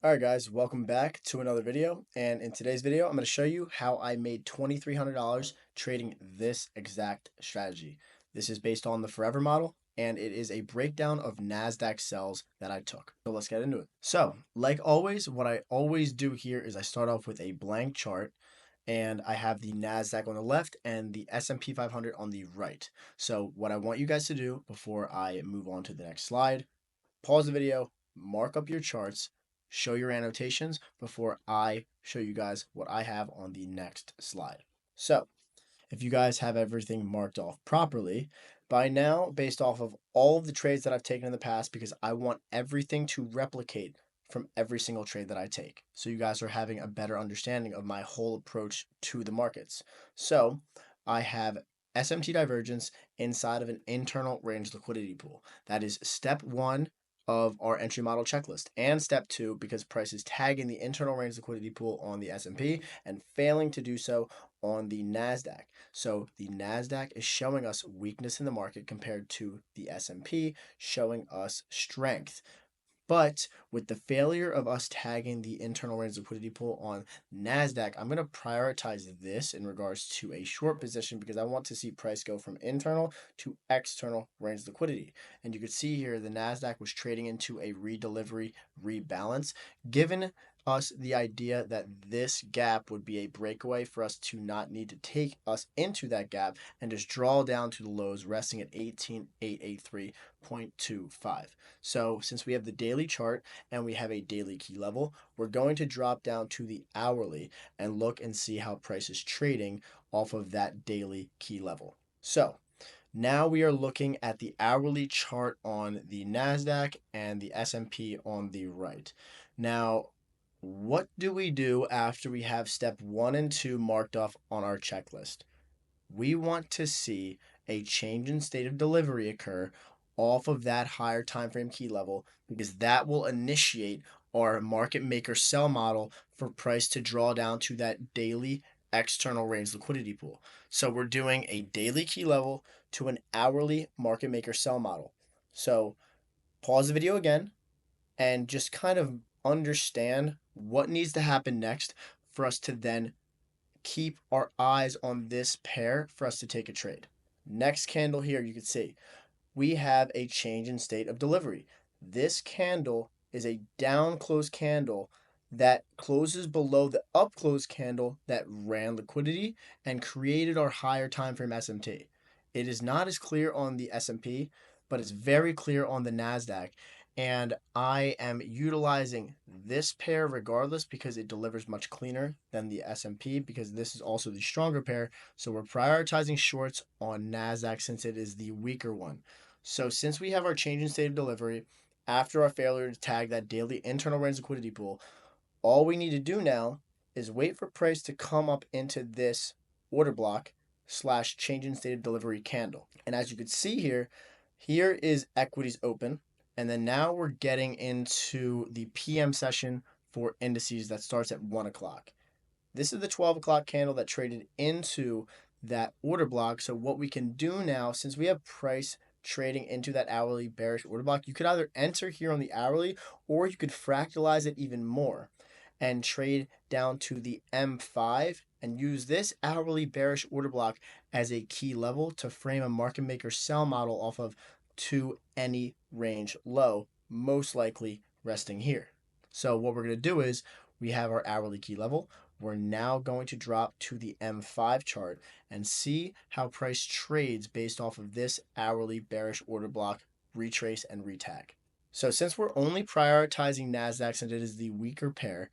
Alright guys, welcome back to another video, and in today's video I'm going to show you how I made $2,300 trading this exact strategy. This is based on the Forever model, and it is a breakdown of NASDAQ sells that I took. So let's get into it. So, like always, what I always do here is I start off with a blank chart, and I have the NASDAQ on the left and the S&P 500 on the right. So what I want you guys to do before I move on to the next slide, pause the video, mark up your charts, show your annotations before I show you guys what I have on the next slide. So, if you guys have everything marked off properly, by now, based off of all of the trades that I've taken in the past, because I want everything to replicate from every single trade that I take. So you guys are having a better understanding of my whole approach to the markets. So I have SMT divergence inside of an internal range liquidity pool. That is step one of our entry model checklist, and step two because price is tagging the internal range liquidity pool on the S&P and failing to do so on the NASDAQ. So the NASDAQ is showing us weakness in the market compared to the S&P showing us strength. But with the failure of us tagging the internal range liquidity pool on NASDAQ, I'm going to prioritize this in regards to a short position because I want to see price go from internal to external range liquidity. And you can see here the NASDAQ was trading into a redelivery rebalance, given us the idea that this gap would be a breakaway for us to not need to take us into that gap and just draw down to the lows resting at 18,883.25. So since we have the daily chart and we have a daily key level, we're going to drop down to the hourly and look and see how price is trading off of that daily key level. So now we are looking at the hourly chart on the NASDAQ and the S&P on the right. Now, what do we do after we have step one and two marked off on our checklist? We want to see a change in state of delivery occur off of that higher time frame key level because that will initiate our market maker sell model for price to draw down to that daily external range liquidity pool. So we're doing a daily key level to an hourly market maker sell model. So pause the video again and just kind of understand what needs to happen next for us to then keep our eyes on this pair for us to take a trade. Next candle here, you can see we have a change in state of delivery. This candle is a down close candle that closes below the up close candle that ran liquidity and created our higher time frame SMT. It is not as clear on the S&P, but it's very clear on the NASDAQ. And I am utilizing this pair regardless because it delivers much cleaner than the S&P because this is also the stronger pair. So we're prioritizing shorts on NASDAQ since it is the weaker one. So since we have our change in state of delivery after our failure to tag that daily internal range liquidity pool, all we need to do now is wait for price to come up into this order block slash change in state of delivery candle. And as you can see here, here is equities open. And then now we're getting into the PM session for indices that starts at 1 o'clock. This is the 12 o'clock candle that traded into that order block. So what we can do now, since we have price trading into that hourly bearish order block, you could either enter here on the hourly or you could fractalize it even more and trade down to the M5 and use this hourly bearish order block as a key level to frame a market maker sell model off of to any range low, most likely resting here. So what we're going to do is we have our hourly key level. We're now going to drop to the M5 chart and see how price trades based off of this hourly bearish order block, retrace and retag. So since we're only prioritizing NASDAQ since it is the weaker pair,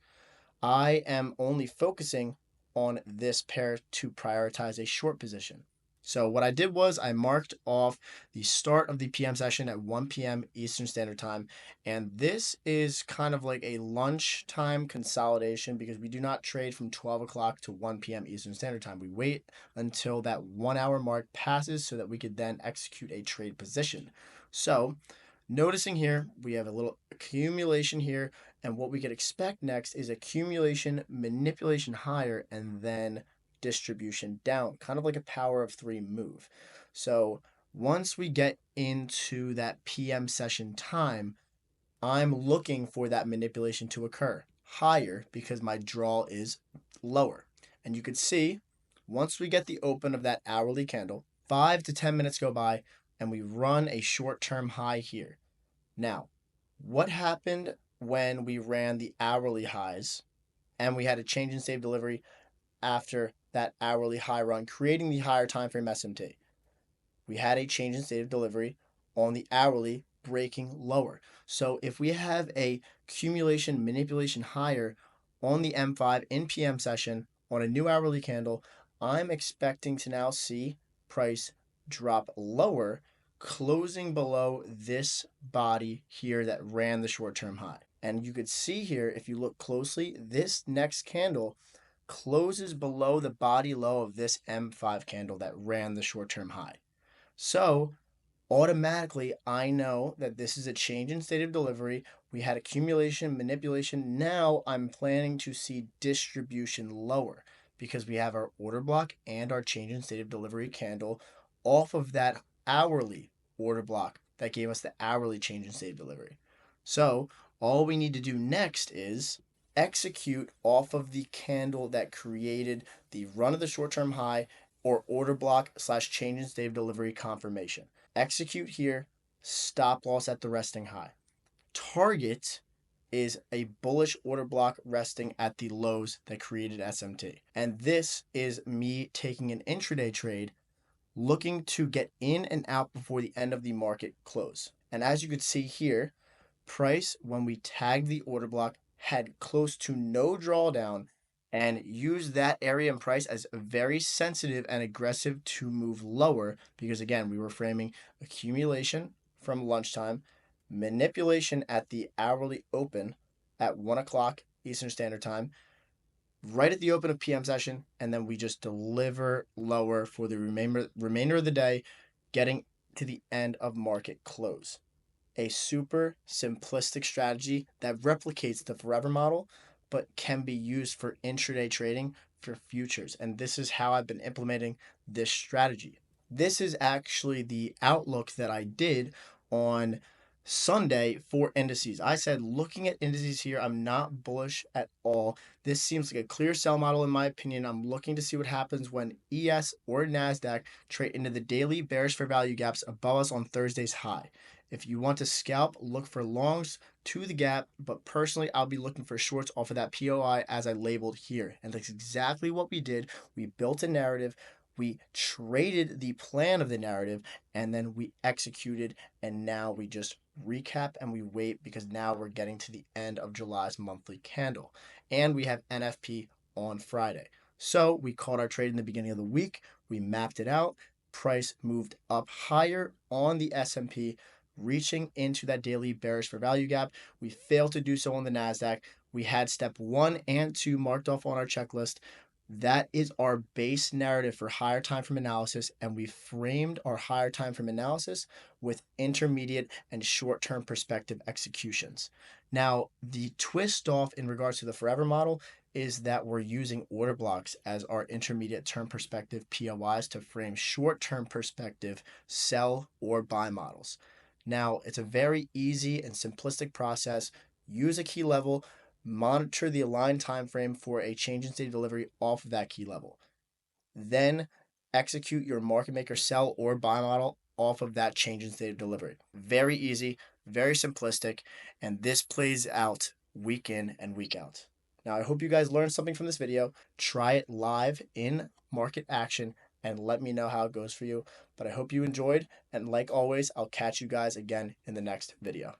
I am only focusing on this pair to prioritize a short position. So what I did was I marked off the start of the PM session at 1 p.m. Eastern Standard Time. And this is kind of like a lunchtime consolidation because we do not trade from 12 o'clock to 1 p.m. Eastern Standard Time. We wait until that 1 hour mark passes so that we could then execute a trade position. So noticing here, we have a little accumulation here. And what we could expect next is accumulation, manipulation higher, and then distribution down, kind of like a power of three move. So once we get into that PM session time, I'm looking for that manipulation to occur higher because my draw is lower. And you could see once we get the open of that hourly candle, 5 to 10 minutes go by and we run a short term high here. Now, what happened when we ran the hourly highs and we had a change in save delivery after that hourly high run, creating the higher time frame SMT? We had a change in state of delivery on the hourly breaking lower. So if we have a accumulation manipulation higher on the M5 in PM session on a new hourly candle, I'm expecting to now see price drop lower, closing below this body here that ran the short-term high. And you could see here, if you look closely, this next candle closes below the body low of this M5 candle that ran the short-term high. So automatically, I know that this is a change in state of delivery. We had accumulation, manipulation. Now I'm planning to see distribution lower because we have our order block and our change in state of delivery candle off of that hourly order block that gave us the hourly change in state of delivery. So all we need to do next is execute off of the candle that created the run of the short-term high or order block slash change in state of delivery confirmation. Execute here, stop loss at the resting high. Target is a bullish order block resting at the lows that created SMT. And this is me taking an intraday trade looking to get in and out before the end of the market close. And as you could see here, price, when we tagged the order block, had close to no drawdown and used that area and price as very sensitive and aggressive to move lower because, again, we were framing accumulation from lunchtime, manipulation at the hourly open at 1 o'clock Eastern Standard Time, right at the open of PM session, and then we just deliver lower for the remainder of the day, getting to the end of market close. A super simplistic strategy that replicates the forever model, but can be used for intraday trading for futures. And this is how I've been implementing this strategy. This is actually the outlook that I did on Sunday for indices. I said, looking at indices here, I'm not bullish at all. This seems like a clear sell model in my opinion. I'm looking to see what happens when ES or NASDAQ trade into the daily bearish fair value gaps above us on Thursday's high. If you want to scalp, look for longs to the gap, but personally, I'll be looking for shorts off of that POI as I labeled here. And that's exactly what we did. We built a narrative, we traded the plan of the narrative, and then we executed, and now we just recap and we wait because now we're getting to the end of July's monthly candle. And we have NFP on Friday. So we called our trade in the beginning of the week, we mapped it out, price moved up higher on the S&P, reaching into that daily bearish for value gap. We failed to do so on the NASDAQ. We had step 1 and 2 marked off on our checklist. That is our base narrative for higher time frame analysis, and we framed our higher time frame analysis with intermediate and short-term perspective executions. Now, the twist off in regards to the forever model is that we're using order blocks as our intermediate term perspective POIs to frame short-term perspective sell or buy models. Now, it's a very easy and simplistic process. Use a key level, monitor the aligned time frame for a change in state of delivery off of that key level. Then execute your market maker sell or buy model off of that change in state of delivery. Very easy, very simplistic, and this plays out week in and week out. Now, I hope you guys learned something from this video. Try it live in market action and let me know how it goes for you. But I hope you enjoyed, and like always, I'll catch you guys again in the next video.